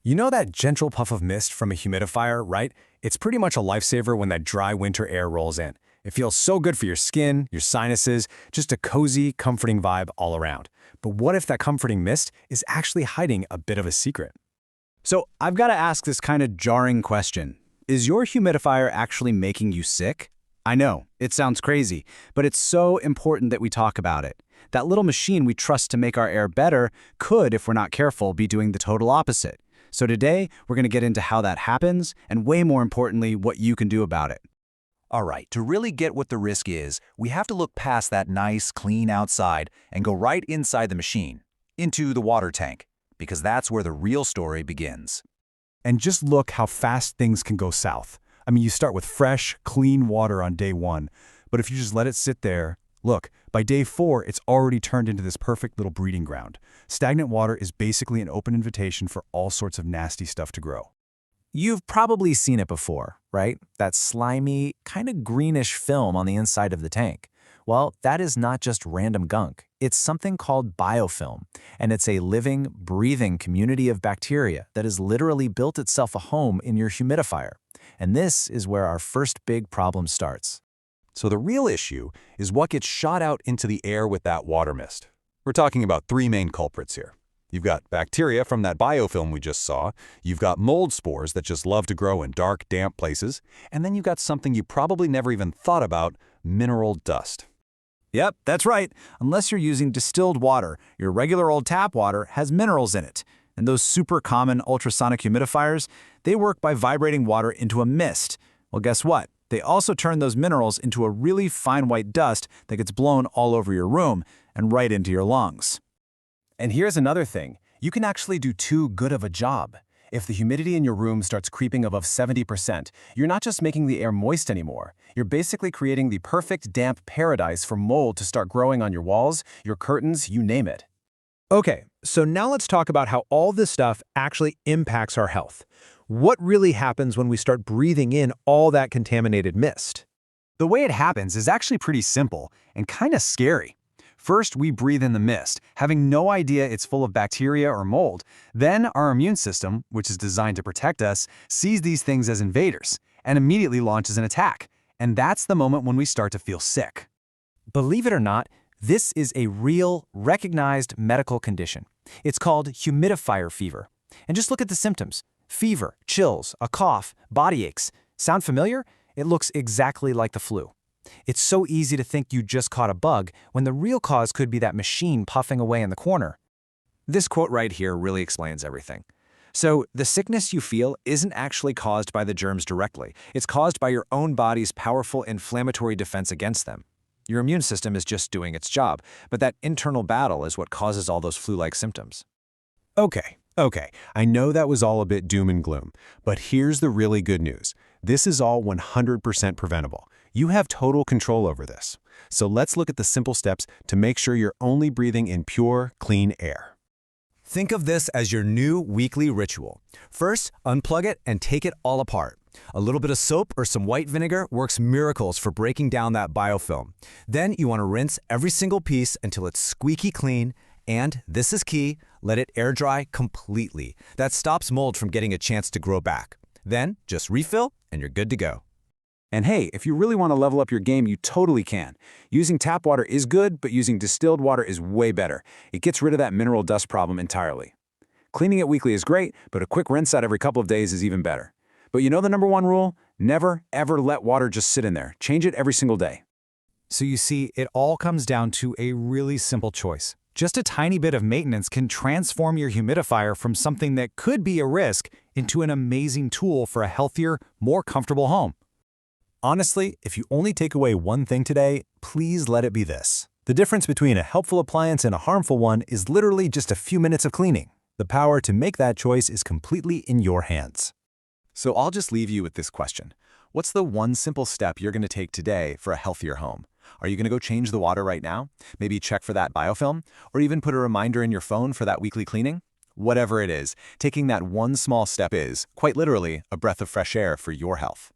You know that gentle puff of mist from a humidifier, right? It's pretty much a lifesaver when that dry winter air rolls in. It feels so good for your skin, your sinuses, just a cozy, comforting vibe all around. But what if that comforting mist is actually hiding a bit of a secret? So I've got to ask this kind of jarring question. Is your humidifier actually making you sick? I know, it sounds crazy, but it's so important that we talk about it. That little machine we trust to make our air better could, if we're not careful, be doing the total opposite. So today, we're going to get into how that happens, and way more importantly, what you can do about it. All right, to really get what the risk is, we have to look past that nice, clean outside and go right inside the machine, into the water tank, because that's where the real story begins. And just look how fast things can go south. I mean, you start with fresh, clean water on day 1, but if you just let it sit there, look, by day 4, it's already turned into this perfect little breeding ground. Stagnant water is basically an open invitation for all sorts of nasty stuff to grow. You've probably seen it before, right? That slimy, kind of greenish film on the inside of the tank. Well, that is not just random gunk. It's something called biofilm, and it's a living, breathing community of bacteria that has literally built itself a home in your humidifier. And this is where our first big problem starts. So the real issue is what gets shot out into the air with that water mist. We're talking about 3 main culprits here. You've got bacteria from that biofilm we just saw, you've got mold spores that just love to grow in dark, damp places, and then you've got something you probably never even thought about, mineral dust. Yep, that's right. Unless you're using distilled water, your regular old tap water has minerals in it. And those super common ultrasonic humidifiers, they work by vibrating water into a mist. Well, guess what? They also turn those minerals into a really fine white dust that gets blown all over your room and right into your lungs. And here's another thing. You can actually do too good of a job. If the humidity in your room starts creeping above 70%, you're not just making the air moist anymore. You're basically creating the perfect damp paradise for mold to start growing on your walls, your curtains, you name it. Okay, so now let's talk about how all this stuff actually impacts our health. What really happens when we start breathing in all that contaminated mist? The way it happens is actually pretty simple and kind of scary. First, we breathe in the mist, having no idea it's full of bacteria or mold. Then, our immune system, which is designed to protect us, sees these things as invaders and immediately launches an attack. And that's the moment when we start to feel sick. Believe it or not, this is a real, recognized medical condition. It's called humidifier fever. And just look at the symptoms. Fever, chills, a cough, body aches. Sound familiar? It looks exactly like the flu. It's so easy to think you just caught a bug when the real cause could be that machine puffing away in the corner. This quote right here really explains everything. So, the sickness you feel isn't actually caused by the germs directly. It's caused by your own body's powerful inflammatory defense against them. Your immune system is just doing its job, but that internal battle is what causes all those flu-like symptoms. Okay, I know that was all a bit doom and gloom, but here's the really good news. This is all 100% preventable. You have total control over this. So let's look at the simple steps to make sure you're only breathing in pure, clean air. Think of this as your new weekly ritual. First, unplug it and take it all apart. A little bit of soap or some white vinegar works miracles for breaking down that biofilm. Then you want to rinse every single piece until it's squeaky clean, and, this is key, let it air dry completely. That stops mold from getting a chance to grow back. Then, just refill and you're good to go. And hey, if you really want to level up your game, you totally can. Using tap water is good, but using distilled water is way better. It gets rid of that mineral dust problem entirely. Cleaning it weekly is great, but a quick rinse out every couple of days is even better. But you know the #1 rule? Never, ever let water just sit in there. Change it every single day. So you see, it all comes down to a really simple choice. Just a tiny bit of maintenance can transform your humidifier from something that could be a risk into an amazing tool for a healthier, more comfortable home. Honestly, if you only take away one thing today, please let it be this. The difference between a helpful appliance and a harmful one is literally just a few minutes of cleaning. The power to make that choice is completely in your hands. So I'll just leave you with this question. What's the one simple step you're going to take today for a healthier home? Are you going to go change the water right now? Maybe check for that biofilm? Or even put a reminder in your phone for that weekly cleaning? Whatever it is, taking that one small step is, quite literally, a breath of fresh air for your health.